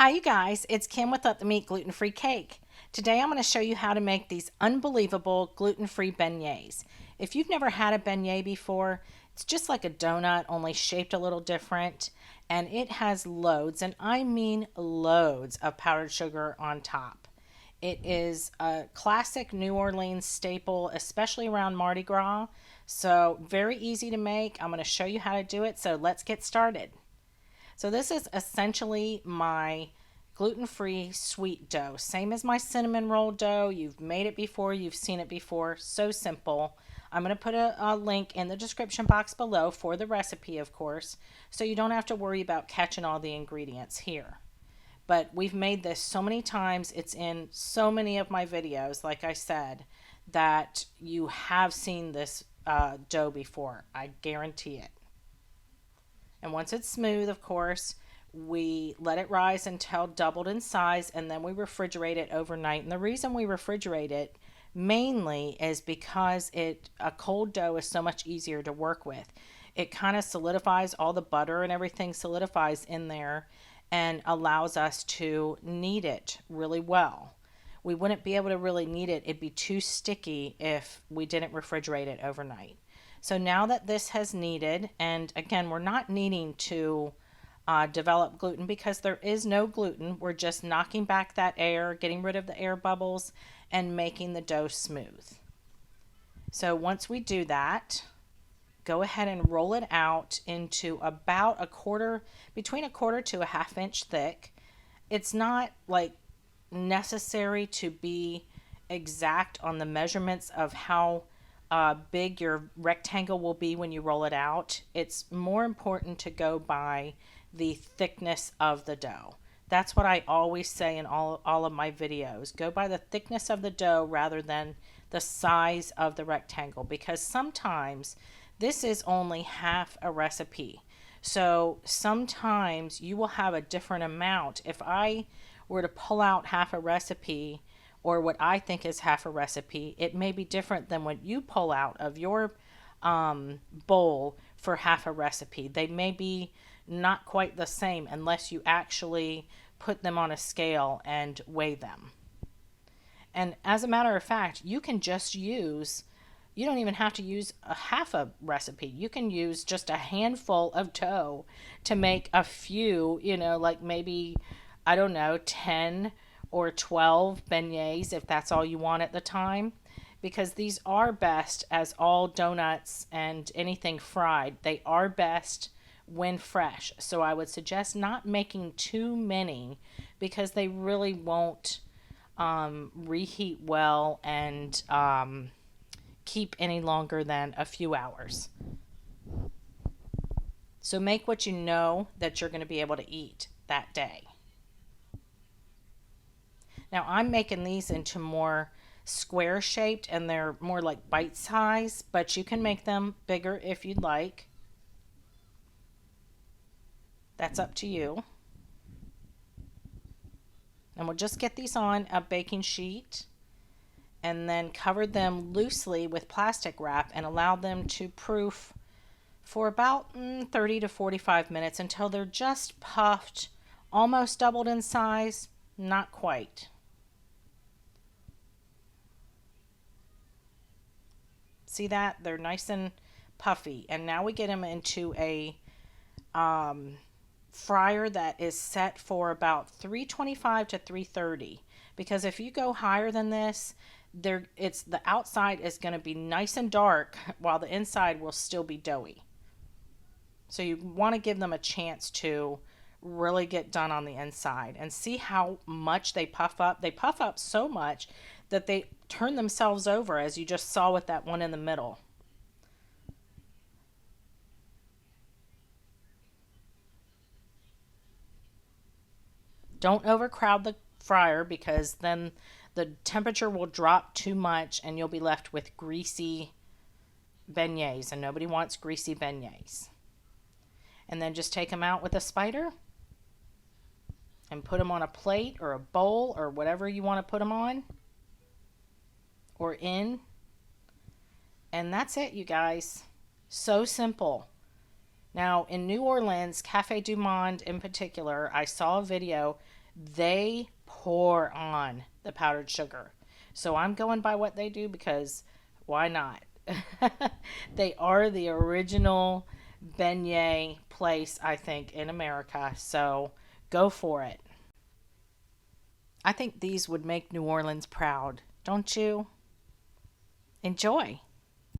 Hi you guys, it's Kim with Up the Meat Gluten Free Cake. Today I'm going to show you how to make these unbelievable gluten free beignets. If you've never had a beignet before, it's just like a donut only shaped a little different, and it has loads, and I mean loads, of powdered sugar on top. It is a classic New Orleans staple, especially around Mardi Gras, so very easy to make. I'm going to show you how to do it, so let's get started. So this is essentially my gluten-free sweet dough. Same as my cinnamon roll dough. You've made it before. You've seen it before. So simple. I'm going to put a link in the description box below for the recipe, of course, so you don't have to worry about catching all the ingredients here. But we've made this so many times. It's in so many of my videos, like I said, that you have seen this dough before. I guarantee it. And once it's smooth, of course, we let it rise until doubled in size, and then we refrigerate it overnight. And the reason we refrigerate it mainly is because a cold dough is so much easier to work with. It kind of solidifies, all the butter and everything solidifies in there and allows us to knead it really well. We wouldn't be able to really knead it. It'd be too sticky if we didn't refrigerate it overnight. So now that this has kneaded, and again, we're not needing to develop gluten because there is no gluten. We're just knocking back that air, getting rid of the air bubbles, and making the dough smooth. So once we do that, go ahead and roll it out into about between a quarter to a half inch thick. It's not like necessary to be exact on the measurements of how big your rectangle will be when you roll it out. It's more important to go by the thickness of the dough. That's what I always say in all of my videos. Go by the thickness of the dough rather than the size of the rectangle, because sometimes this is only half a recipe. So sometimes you will have a different amount. If I were to pull out half a recipe, or what I think is half a recipe, it may be different than what you pull out of your bowl for half a recipe. They may be not quite the same unless you actually put them on a scale and weigh them. And as a matter of fact, you can just use, you don't even have to use a half a recipe. You can use just a handful of dough to make a few, like maybe, I don't know, 10 or 12 beignets if that's all you want at the time, because these are best, as all donuts and anything fried, they are best when fresh. So I would suggest not making too many because they really won't reheat well and keep any longer than a few hours. So make what you know that you're going to be able to eat that day. Now I'm making these into more square shaped, and they're more like bite size, but you can make them bigger if you'd like. That's up to you. And we'll just get these on a baking sheet and then cover them loosely with plastic wrap and allow them to proof for about 30 to 45 minutes until they're just puffed, almost doubled in size, not quite. See that? They're nice and puffy. And now we get them into a fryer that is set for about 325 to 330. Because if you go higher than this, the outside is going to be nice and dark while the inside will still be doughy. So you want to give them a chance to really get done on the inside, and see how much they puff up. They puff up so much that they turn themselves over, as you just saw with that one in the middle. Don't overcrowd the fryer because then the temperature will drop too much and you'll be left with greasy beignets, and nobody wants greasy beignets. And then just take them out with a spider and put them on a plate or a bowl or whatever you want to put them on or in. And that's it, you guys. So simple. Now, in New Orleans, Cafe du Monde in particular, I saw a video. they pour on the powdered sugar. So I'm going by what they do because why not? They are the original beignet place, I think, in America. So go for it. I think these would make New Orleans proud, don't you? Enjoy.